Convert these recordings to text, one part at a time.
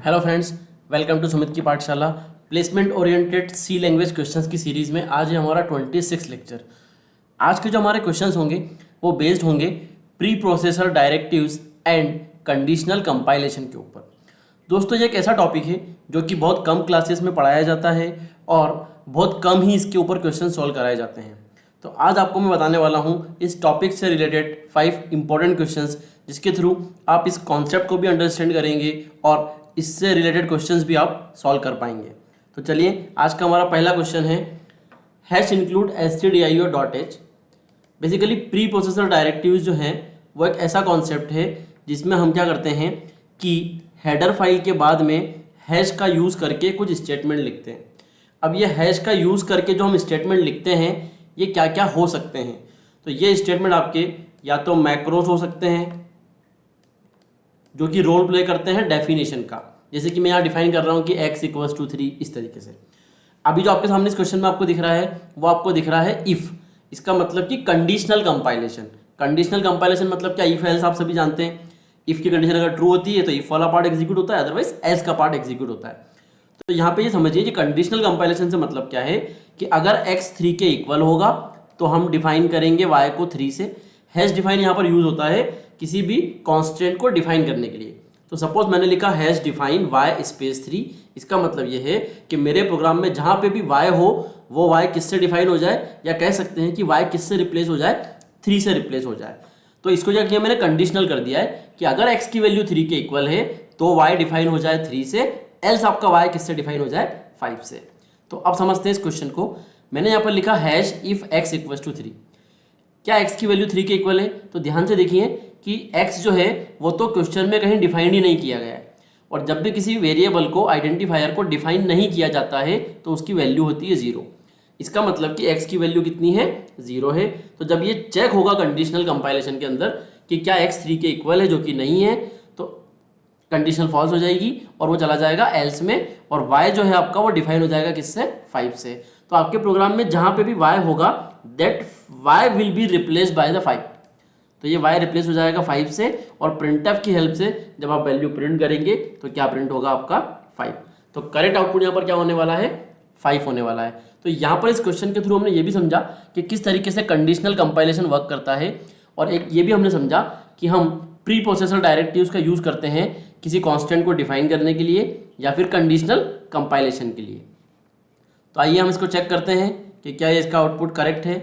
Hello friends, welcome to Sumit की पाठशाला। Placement oriented C language questions की सीरीज़ में आज है हमारा 26 लेक्चर। आज के जो हमारे क्वेश्चंस होंगे वो बेस्ड होंगे pre processor directives and conditional compilation के ऊपर। दोस्तों, ये एक ऐसा टॉपिक है जो कि बहुत कम क्लासेस में पढ़ाया जाता है और बहुत कम ही इसके ऊपर क्वेश्चन सॉल्व कराए जाते हैं। तो आज आपको मैं बताने वाला हूँ इस टॉपिक से रिलेटेड 5 इंपॉर्टेंट क्वेश्चंस, जिसके थ्रू आप इस कॉन्सेप्ट को भी अंडरस्टैंड करेंगे और इससे रिलेटेड क्वेश्चंस भी आप सॉल्व कर पाएंगे। तो चलिए, आज का हमारा पहला क्वेश्चन है hash include stdio.h। Basically pre processor directives जो हैं वो एक ऐसा कॉन्सेप्ट है जिसमें हम क्या करते हैं कि हेडर फाइल के बाद में हैश का यूज़ करके कुछ स्टेटमेंट लिखते हैं। अब ये हैश का यूज़ करके जो हम स्टेटमेंट लिखते हैं ये क्या क्या हो सकते हैं। तो ये स्टेटमेंट आपके या तो मैक्रोस हो सकते हैं जो कि रोल प्ले करते हैं डेफिनेशन का, जैसे कि मैं यहाँ डिफाइन कर रहा हूँ कि x = 3, इस तरीके से। अभी जो आपके सामने इस क्वेश्चन में आपको दिख रहा है वो आपको दिख रहा है इफ़। इसका मतलब कि कंडीशनल कंपाइलेशन। कंडीशनल कंपाइलेशन मतलब क्या, इफ एल्स आप सभी जानते हैं। इफ़ की कंडीशन अगर ट्रू होती है तो इफ वाला पार्ट एग्जीक्यूट होता है, अदरवाइज एल्स का पार्ट एग्जीक्यूट होता है। तो यहाँ पे ये समझिए कि कंडीशनल कंपाइलेशन से मतलब क्या है कि अगर x 3 के इक्वल होगा तो हम डिफाइन करेंगे y को 3 से। हैश डिफाइन यहाँ पर यूज होता है किसी भी कांस्टेंट को डिफाइन करने के लिए। तो सपोज मैंने लिखा हैश डिफाइन y स्पेस 3। इसका मतलब ये है कि मेरे प्रोग्राम में जहाँ पे भी y हो वो y किससे डिफाइन हो जाए, या कह सकते हैं कि y किससे रिप्लेस हो जाए, 3 से रिप्लेस हो जाए। तो इसको क्या किया मैंने, कंडीशनल कर दिया है कि अगर x की वैल्यू 3 के इक्वल है तो y डिफाइन हो जाए 3 से, एल्स आपका y किससे डिफाइन हो जाए, 5 से। तो अब समझते हैं इस क्वेश्चन को। मैंने यहाँ पर लिखा हैश इफ x = 3। क्या x की वैल्यू 3 के इक्वल है? तो ध्यान से देखिए कि x जो है वो तो क्वेश्चन में कहीं डिफाइंड ही नहीं किया गया है, और जब भी किसी वेरिएबल को, आइडेंटिफायर को डिफाइन नहीं किया जाता है तो उसकी वैल्यू होती है 0। इसका मतलब कि x की वैल्यू कितनी है, 0 है। तो जब ये चेक होगा कंडीशनल कंपाइलेशन के अंदर कि क्या x 3 के इक्वल है, जो कि नहीं है, तो कंडीशनल फॉल्स हो जाएगी और वो चला जाएगा एल्स में, और y जो है आपका वो डिफाइन हो जाएगा किससे, 5 से। तो आपके प्रोग्राम में जहाँ पे भी y होगा that y will be replace by the 5। तो ये y रिप्लेस हो जाएगा 5 से, और प्रिंटफ की हेल्प से जब आप वैल्यू प्रिंट करेंगे तो क्या प्रिंट होगा आपका, 5। तो करेक्ट आउटपुट यहाँ पर क्या होने वाला है, 5 होने वाला है। तो यहाँ पर इस क्वेश्चन के थ्रू हमने ये भी समझा कि किस तरीके से कंडीशनल कंपाइलेशन वर्क करता है, और एक ये भी हमने समझा कि हम प्री प्रोसेसर डायरेक्टिव्स का यूज़ करते हैं किसी कांस्टेंट को डिफाइन करने के लिए या फिर कंडीशनल कंपाइलेशन के लिए। तो आइए हम इसको चेक करते हैं कि क्या ये इसका आउटपुट करेक्ट है।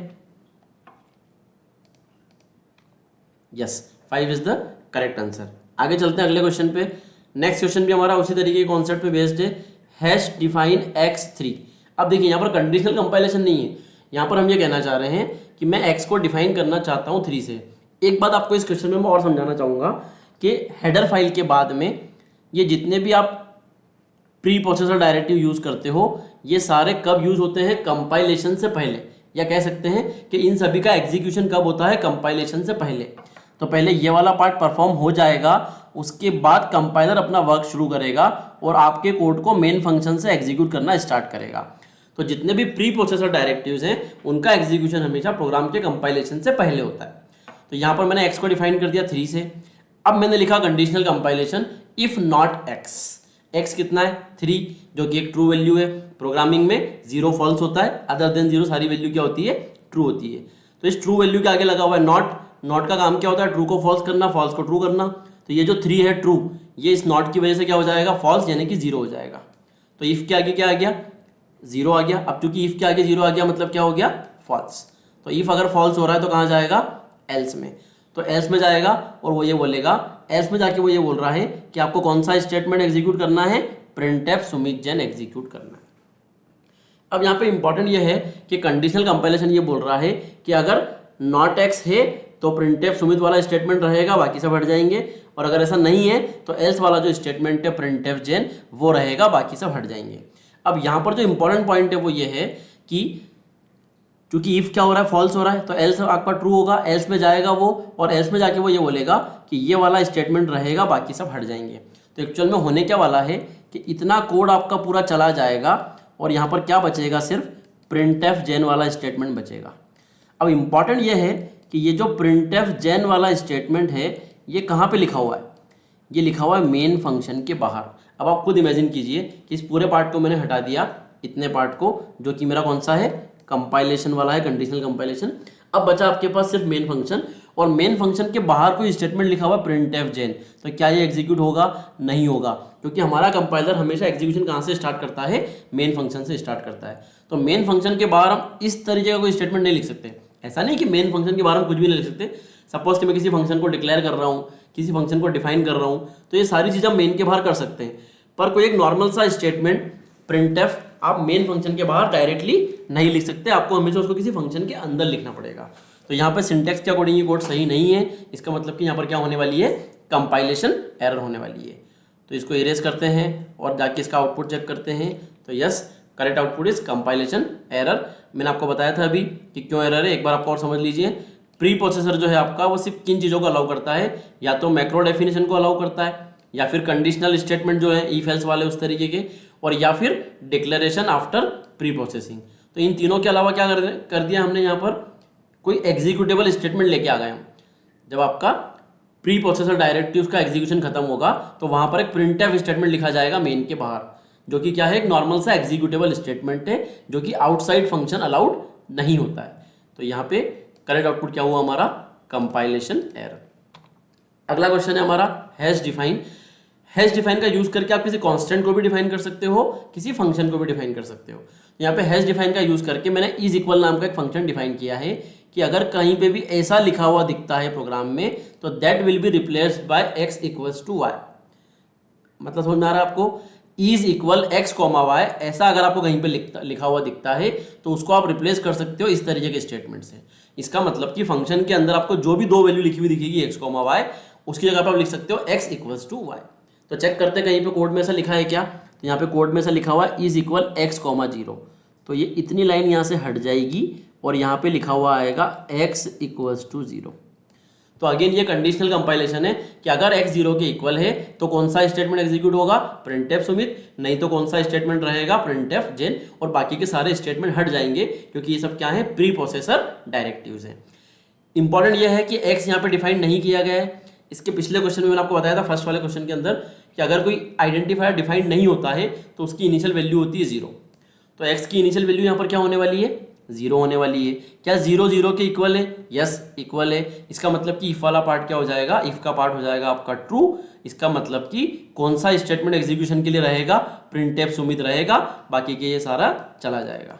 Yes, 5 is the correct answer. आगे चलते हैं अगले क्वेश्चन पे। नेक्स्ट क्वेश्चन भी हमारा उसी तरीके के कॉन्सेप्ट पे बेस्ड है, हैश डिफाइन x3। अब देखिए यहाँ पर कंडीशनल कंपाइलेशन नहीं है, यहाँ पर हम ये कहना चाह रहे हैं कि मैं x को डिफाइन करना चाहता हूँ 3 से। एक बात आपको इस क्वेश्चन में मैं और समझाना चाहूँगा कि हेडर फाइल के बाद में ये जितने भी आप प्री प्रोसेसर डायरेक्टिव यूज़ करते हो ये सारे कब यूज़ होते हैं, कंपाइलेशन से पहले, या कह सकते हैं कि इन सभी का एग्जीक्यूशन कब होता है, कंपाइलेशन से पहले। तो पहले ये वाला पार्ट परफॉर्म हो जाएगा, उसके बाद कंपाइलर अपना वर्क शुरू करेगा और आपके कोड को मेन फंक्शन से एग्जीक्यूट करना स्टार्ट करेगा। तो जितने भी प्री प्रोसेसर डायरेक्टिव्स हैं उनका एग्जीक्यूशन हमेशा प्रोग्राम के कंपाइलेशन से पहले होता है। तो यहाँ पर मैंने x को डिफाइन कर दिया 3 से। अब मैंने लिखा conditional compilation if not x कितना है, 3, जो कि एक ट्रू वैल्यू है। प्रोग्रामिंग में 0 फॉल्स होता है, अदर देन 0 सारी वैल्यू क्या होती है, ट्रू होती है। तो इस ट्रू वैल्यू के आगे लगा हुआ है नॉट। नॉट का काम क्या होता है, ट्रू को फॉल्स करना, फॉल्स को ट्रू करना। तो ये जो 3 है ट्रू, ये इस नॉट की वजह से क्या हो जाएगा, फॉल्स, यानी कि 0 हो जाएगा। तो इफ के आगे क्या आ गया, 0 आ गया। अब चूंकि इफ के आगे 0 आ गया मतलब क्या हो गया, फॉल्स। तो इफ अगर फॉल्स हो रहा है तो कहाँ जाएगा, एल्स में। तो एल्स में जाएगा और वो ये बोलेगा, एल्स में जाके वो ये बोल रहा है कि आपको कौन सा स्टेटमेंट एग्जीक्यूट करना है, प्रिंटफ सुमित जैन एग्जीक्यूट करना है। अब यहाँ पे इंपॉर्टेंट ये है कि कंडीशनल कंपाइलेशन ये बोल रहा है कि अगर नॉट x है तो प्रिंटफ सुमित वाला स्टेटमेंट रहेगा, बाकी सब हट जाएंगे, और अगर ऐसा नहीं है तो एल्स वाला जो स्टेटमेंट है प्रिंटफ जैन वो रहेगा, बाकी सब हट जाएंगे। अब यहाँ पर जो इंपॉर्टेंट पॉइंट है वो ये है कि क्योंकि इफ क्या हो रहा है, फॉल्स हो रहा है, तो एल्स आपका ट्रू होगा, एल्स में जाएगा वो, और एल्स में जाके वो ये बोलेगा कि ये वाला स्टेटमेंट रहेगा, बाकी सब हट जाएंगे। तो एक्चुअल में होने क्या वाला है कि इतना कोड आपका पूरा चला जाएगा और यहाँ पर क्या बचेगा, सिर्फ प्रिंटफ जैन वाला स्टेटमेंट बचेगा। अब इंपॉर्टेंट ये है कि ये जो प्रिंटफ जैन वाला स्टेटमेंट है ये कहाँ पे लिखा हुआ है, ये लिखा हुआ है मेन फंक्शन के बाहर। अब आप खुद इमेजिन कीजिए कि इस पूरे पार्ट को मैंने हटा दिया, इतने पार्ट को, जो कि मेरा कौन सा है, कंपाइलेशन वाला है, कंडीशनल कंपाइलेशन। अब बचा आपके पास सिर्फ मेन फंक्शन, और मेन फंक्शन के बाहर कोई स्टेटमेंट लिखा हुआ printf जेन, तो क्या ये एग्जीक्यूट होगा? नहीं होगा, क्योंकि हमारा कंपाइलर हमेशा एग्जीक्यूशन कहाँ से स्टार्ट करता है? मेन फंक्शन से स्टार्ट करता है। तो मेन फंक्शन के बाहर हम इस तरीके का कोई स्टेटमेंट नहीं लिख सकते। ऐसा नहीं कि मेन फंक्शन के बाहर हम कुछ भी नहीं लिख सकते। सपोज कि मैं किसी फंक्शन को डिक्लेयर कर रहा हूँ, किसी फंक्शन को डिफाइन कर रहा हूँ, तो ये सारी चीज़ें हम मेन के बाहर कर सकते हैं, पर कोई एक नॉर्मल सा स्टेटमेंट printf आप मेन फंक्शन के बाहर डायरेक्टली नहीं लिख सकते, आपको हमेशा उसको किसी फंक्शन के अंदर लिखना पड़ेगा। तो यहाँ पे सिंटेक्स के अकॉर्डिंग ये कोड सही नहीं है, इसका मतलब कि यहाँ पर क्या होने वाली है? कंपाइलेशन एरर होने वाली है। तो इसको इरेज करते हैं और जाके इसका आउटपुट चेक करते हैं। तो yes, correct output is compilation error. मैंने आपको बताया था अभी कि क्यों एरर है, एक बार आपको और समझ लीजिए। प्री प्रोसेसर जो है आपका, वो सिर्फ किन चीज़ों को अलाउ करता है? या तो मैक्रो डेफिनेशन को अलाउ करता है, या फिर कंडीशनल स्टेटमेंट जो है इफ एल्स वाले उस तरीके के, और या फिर डिक्लेरेशन आफ्टर प्री प्रोसेसिंग। तो इन तीनों के अलावा क्या कर दिया हमने यहाँ पर? कोई एग्जीक्यूटेबल स्टेटमेंट लेके आ गए हम। जब आपका प्री प्रोसेसर डायरेक्टिव्स का एग्जीक्यूशन खत्म होगा तो वहाँ पर एक printf स्टेटमेंट लिखा जाएगा मेन के बाहर, जो कि क्या है? एक नॉर्मल सा एग्जीक्यूटेबल स्टेटमेंट है, जो कि आउटसाइड फंक्शन अलाउड नहीं होता है। तो यहाँ पे करेक्ट आउटपुट क्या हुआ हमारा? Compilation error. अगला क्वेश्चन है हमारा हैश डिफाइन। हैश डिफाइन का यूज करके आप किसी कांस्टेंट को भी डिफाइन कर सकते हो, किसी फंक्शन को भी डिफाइन कर सकते हो। यहाँ पे हैश डिफाइन का यूज करके मैंने इज इक्वल नाम का एक फंक्शन डिफाइन किया है कि अगर कहीं पे भी ऐसा लिखा हुआ दिखता है प्रोग्राम में, तो that will be replaced by x equals to Y. मतलब समझ में आ रहा है आपको? Is equal x comma Y, ऐसा अगर आपको कहीं पे लिखा हुआ दिखता है तो उसको आप रिप्लेस कर सकते हो इस तरीके के स्टेटमेंट से। इसका मतलब कि फंक्शन के अंदर आपको जो भी दो वैल्यू लिखी हुई दिखेगी x कॉमा वाई, उसकी जगह पर आप लिख सकते हो x इक्वल्स टू वाई। तो चेक करते हैं कहीं पे कोड में ऐसा लिखा है क्या? तो यहाँ पे कोड में ऐसा लिखा हुआ है इज इक्वल x कॉमा 0। तो ये इतनी लाइन यहाँ से हट जाएगी और यहाँ पे लिखा हुआ आएगा x इक्वल्स टू 0। तो अगेन ये कंडीशनल कंपाइलेशन है कि अगर x 0 के इक्वल है तो कौन सा स्टेटमेंट एग्जीक्यूट होगा? printf सुमित, नहीं तो कौन सा स्टेटमेंट रहेगा? printf जेन, और बाकी के सारे स्टेटमेंट हट जाएंगे, क्योंकि ये सब क्या है? प्री प्रोसेसर डायरेक्टिव्स हैं। इंपॉर्टेंट ये है कि x यहाँ पे डिफाइन नहीं किया गया है। इसके पिछले क्वेश्चन में मैंने आपको बताया था, फर्स्ट वाले क्वेश्चन के अंदर, कि अगर कोई आइडेंटिफायर डिफाइन नहीं होता है तो उसकी इनिशियल वैल्यू होती है 0। तो x की इनिशियल वैल्यू यहाँ पर क्या होने वाली है? 0 होने वाली है। क्या 0 0 के इक्वल है? यस, इक्वल है। इसका मतलब कि इफ वाला पार्ट क्या हो जाएगा? इफ का पार्ट हो जाएगा आपका ट्रू। इसका मतलब कि कौन सा स्टेटमेंट एग्जीक्यूशन के लिए रहेगा? printf सुमित रहेगा, बाकी के ये सारा चला जाएगा।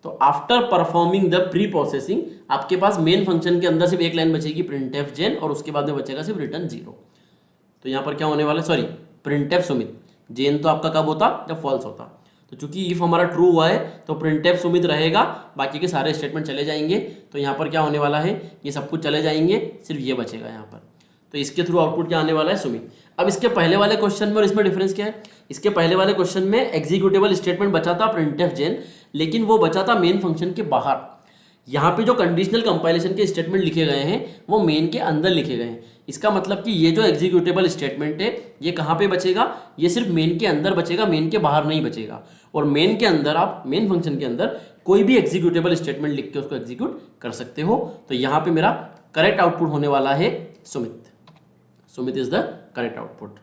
तो after performing the pre processing आपके पास मेन फंक्शन के अंदर सिर्फ एक लाइन बचेगी printf जेन, और उसके बाद में बचेगा सिर्फ रिटर्न 0। तो यहाँ पर क्या होने वाला है? Sorry, printf Sumit. जेन तो आपका कब होता? जब फॉल्स होता। तो चूंकि इफ हमारा ट्रू हुआ है तो printf सुमित रहेगा, बाकी के सारे स्टेटमेंट चले जाएंगे। तो यहाँ पर क्या होने वाला है? ये सब कुछ चले जाएंगे, सिर्फ ये बचेगा यहाँ पर। तो इसके थ्रू आउटपुट क्या आने वाला है? सुमित। अब इसके पहले वाले क्वेश्चन में और इसमें डिफरेंस क्या है? इसके पहले वाले क्वेश्चन में एग्जीक्यूटेबल स्टेटमेंट बचा था printf जेन, लेकिन वो बचा था मेन फंक्शन के बाहर। यहाँ पे जो कंडीशनल कंपाइलेशन के स्टेटमेंट लिखे गए हैं वो मेन के अंदर लिखे गए हैं। इसका मतलब कि ये जो एग्जीक्यूटेबल स्टेटमेंट है ये कहाँ पे बचेगा? ये सिर्फ मेन के अंदर बचेगा, मेन के बाहर नहीं बचेगा। और मेन के अंदर आप मेन फंक्शन के अंदर कोई भी एग्जीक्यूटेबल स्टेटमेंट लिख के उसको एग्जीक्यूट कर सकते हो। तो यहाँ पे मेरा करेक्ट आउटपुट होने वाला है Sumit. Sumit is the correct output.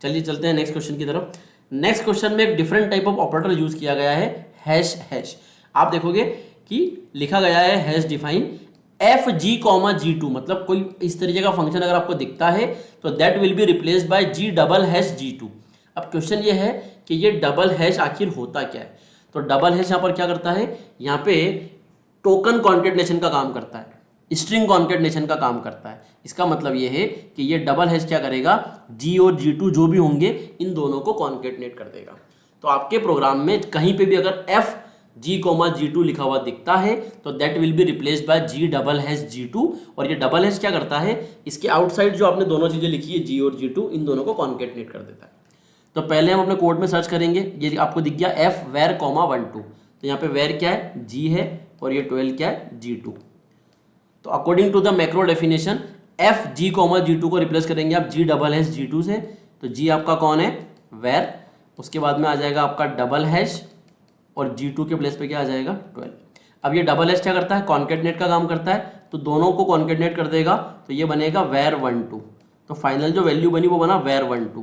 चलिए चलते हैं नेक्स्ट क्वेश्चन की तरफ। नेक्स्ट क्वेश्चन में एक different type of operator use किया गया है, हैश हैश। आप देखोगे कि लिखा गया है hash define F G comma G2, मतलब कोई इस तरीके का फंक्शन अगर आपको दिखता है तो that will be replaced bye G double hash G2। अब क्वेश्चन ये है कि ये डबल हैश आखिर होता क्या है? तो डबल हैश यहाँ पर क्या करता है? यहाँ पे टोकन कॉन्केटनेशन का काम करता है, स्ट्रिंग कॉन्केटनेशन का काम करता है। इसका मतलब ये है कि ये डबल हैश क्या करेगा? G और G2 जो भी होंगे इन दोनों को कॉन्केटनेट कर देगा। तो आपके प्रोग्राम में कहीं पे भी अगर एफ G कॉमा G2 लिखा हुआ दिखता है तो that will be replaced bye G double hash G2। और ये डबल हैश क्या करता है? इसके आउटसाइड जो आपने दोनों चीजें लिखी है G और G2, इन दोनों को कॉन्केटनेट कर देता है। तो पहले हम अपने कोड में सर्च करेंगे, ये आपको दिख गया एफ वेर कॉमा 1 2। तो यहाँ पे वेर क्या है? G है, और ये 12 क्या है? G2। तो according to the macro definition F G comma G2 को रिप्लेस करेंगे आप G डबल हैश G2 से। तो G आपका कौन है? वेर। उसके बाद में आ जाएगा आपका डबल हैश, और G2 के प्लेस पे क्या आ जाएगा? 12। अब ये डबल हैश क्या करता है? कॉन्केटनेट का काम करता है, तो दोनों को कॉन्केटनेट कर देगा। तो ये बनेगा वेर 1 2। तो फाइनल जो वैल्यू बनी वो बना var12।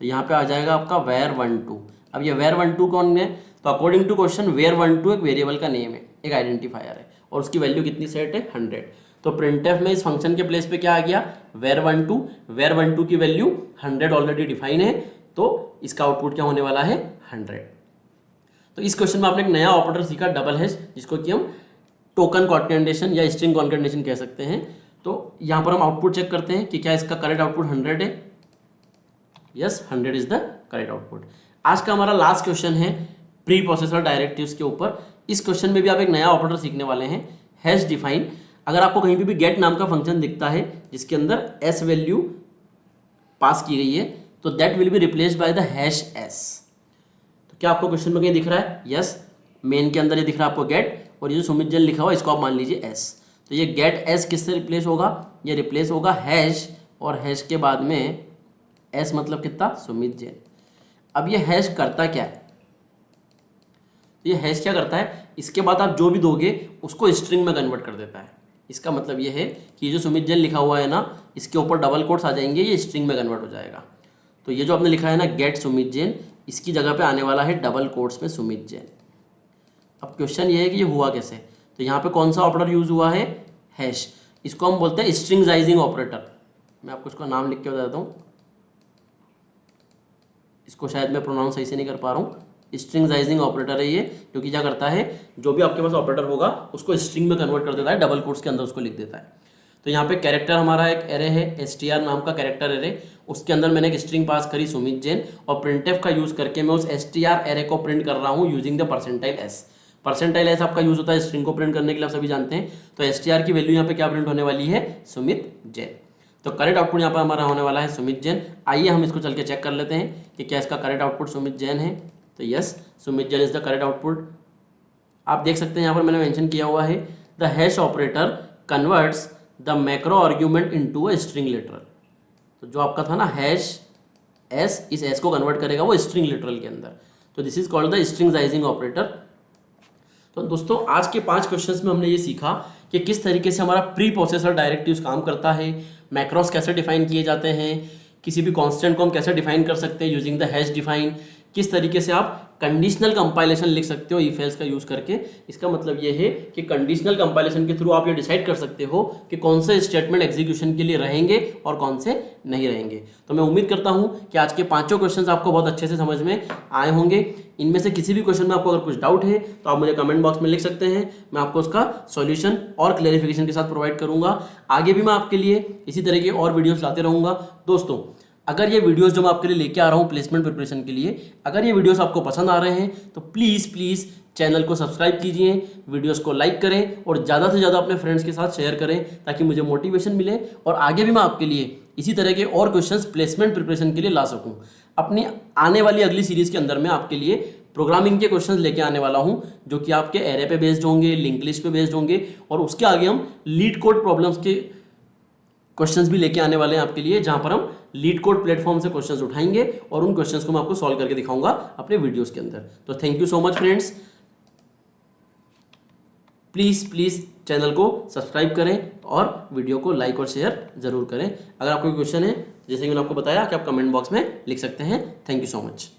तो यहाँ पे आ जाएगा आपका var12। अब ये var12 कौन है? तो अकॉर्डिंग टू क्वेश्चन var12 एक वेरिएबल का नेम है, एक आइडेंटिफायर है, और उसकी वैल्यू कितनी सेट है? 100। तो printf में इस फंक्शन के प्लेस पे क्या आ गया? var12 की वैल्यू 100 ऑलरेडी डिफाइन है, तो इसका आउटपुट क्या होने वाला है? 100। तो इस क्वेश्चन में आपने एक नया ऑपरेटर सीखा, डबल हैश, जिसको कि हम टोकन कॉन्केटेनेशन या स्ट्रिंग कॉन्केटेनेशन कह सकते हैं। तो यहाँ पर हम आउटपुट चेक करते हैं कि क्या इसका करेक्ट आउटपुट 100 है। Yes, 100 is the correct output. आज का हमारा लास्ट क्वेश्चन है प्री प्रोसेसर डायरेक्टिव्स के ऊपर। इस क्वेश्चन में भी आप एक नया ऑपरेटर सीखने वाले हैं, हैश डिफाइन। अगर आपको कहीं भी गेट नाम का फंक्शन दिखता है जिसके अंदर एस वैल्यू पास की गई है, तो that will be replaced by the hash S. तो क्या आपको क्वेश्चन में कहीं दिख रहा है? यस, मेन के अंदर ये दिख रहा है आपको गेट, और ये जो सुमित जैन लिखा हुआ इसको आप मान लीजिए एस। तो ये गेट एस किससे रिप्लेस होगा? ये रिप्लेस होगा हैश, और हैश के बाद में एस मतलब कितना? सुमित जैन। अब ये हैश करता क्या है? तो ये हैश क्या करता है, इसके बाद आप जो भी दोगे उसको स्ट्रिंग में कन्वर्ट कर देता है। इसका मतलब ये है कि ये जो सुमित जैन लिखा हुआ है ना, इसके ऊपर डबल कोट्स आ जाएंगे, ये स्ट्रिंग में कन्वर्ट हो जाएगा। तो ये जो आपने लिखा है ना गेट सुमित जैन, इसकी जगह पे आने वाला है डबल कोट्स में सुमित जैन। अब क्वेश्चन ये है कि ये हुआ कैसे? तो यहाँ पे कौन सा ऑपरेटर यूज हुआ है? हैश। इसको हम बोलते हैं स्ट्रिंगाइजिंग ऑपरेटर। मैं आपको इसका नाम लिख के बता देता हूँ, इसको शायद मैं प्रोनाउंस सही से नहीं कर पा रहा हूँ। स्ट्रिंगाइजिंग ऑपरेटर है ये, जो कि क्या करता है, जो भी आपके पास ऑपरेटर होगा उसको स्ट्रिंग में कन्वर्ट कर देता है, डबल कोट्स के अंदर उसको लिख देता है। तो यहाँ पे कैरेक्टर हमारा एक एरे है, str नाम का कैरेक्टर एरे, उसके अंदर मैंने एक स्ट्रिंग पास करी सुमित जैन, और printf का यूज करके मैं उस str एरे को प्रिंट कर रहा हूँ using the percentile s। Percentile s आपका यूज होता है स्ट्रिंग को प्रिंट करने के लिए, आप सभी जानते हैं। तो str की वैल्यू यहाँ पे क्या प्रिंट होने वाली है? सुमित जैन। तो करेक्ट आउटपुट यहाँ पर हमारा होने वाला है सुमित जैन। आइए हम इसको चल के चेक कर लेते हैं कि क्या इसका करेक्ट आउटपुट सुमित जैन है। तो yes, Sumit Jain is the correct output. आप देख सकते हैं यहाँ पर मैंने मेंशन किया हुआ है the hash operator converts the macro argument into a string literal. तो जो आपका था ना हैश एस, इस एस को कन्वर्ट करेगा वो स्ट्रिंग लिटरल के अंदर। तो this is called the stringizing operator. तो दोस्तों आज के 5 क्वेश्चंस में हमने ये सीखा कि किस तरीके से हमारा प्री प्रोसेसर डायरेक्टिव्स काम करता है, मैक्रोस कैसे डिफाइन किए जाते हैं, किसी भी कांस्टेंट को हम कैसे डिफाइन कर सकते हैं यूजिंग द हैश डिफाइन, किस तरीके से आप कंडीशनल कंपाइलेशन लिख सकते हो इफ एल्स का यूज करके। इसका मतलब ये है कि कंडीशनल कंपाइलेशन के थ्रू आप ये डिसाइड कर सकते हो कि कौन से स्टेटमेंट एग्जीक्यूशन के लिए रहेंगे और कौन से नहीं रहेंगे। तो मैं उम्मीद करता हूं कि आज के 5 क्वेश्चंस आपको बहुत अच्छे से समझ में आए होंगे। इनमें से किसी भी क्वेश्चन में आपको अगर कुछ डाउट है तो आप मुझे कमेंट बॉक्स में लिख सकते हैं, मैं आपको उसका सॉल्यूशन और क्लैरिफिकेशन के साथ प्रोवाइड करूंगा। आगे भी मैं आपके लिए इसी तरह के और वीडियोस लाते रहूंगा। दोस्तों अगर ये वीडियोस जो मैं आपके लिए लेके आ रहा हूँ प्लेसमेंट प्रिपरेशन के लिए, अगर ये वीडियोस आपको पसंद आ रहे हैं तो प्लीज़ चैनल को सब्सक्राइब कीजिए, वीडियोस को लाइक करें और ज़्यादा से ज़्यादा अपने फ्रेंड्स के साथ शेयर करें, ताकि मुझे मोटिवेशन मिले और आगे भी मैं आपके लिए इसी तरह के और क्वेश्चंस प्लेसमेंट प्रिपरेशन के लिए ला सकूं। अपनी आने वाली अगली सीरीज़ के अंदर मैं आपके लिए प्रोग्रामिंग के क्वेश्चंस लेके आने वाला हूं, जो कि आपके एरे पे बेस्ड होंगे, लिंक लिस्ट पे बेस्ड होंगे, और उसके आगे हम लीड कोड प्रॉब्लम्स के क्वेश्चंस भी लेके आने वाले हैं आपके लिए, जहां पर हम लीड कोड प्लेटफॉर्म से क्वेश्चंस उठाएंगे और उन क्वेश्चंस को मैं आपको सॉल्व करके दिखाऊंगा अपने वीडियोस के अंदर। तो thank you so much friends, please channel को सब्सक्राइब करें और वीडियो को लाइक और शेयर जरूर करें। अगर आपको कोई क्वेश्चन है, जैसे कि मैंने आपको बताया, कि आप कमेंट बॉक्स में लिख सकते हैं। Thank you so much.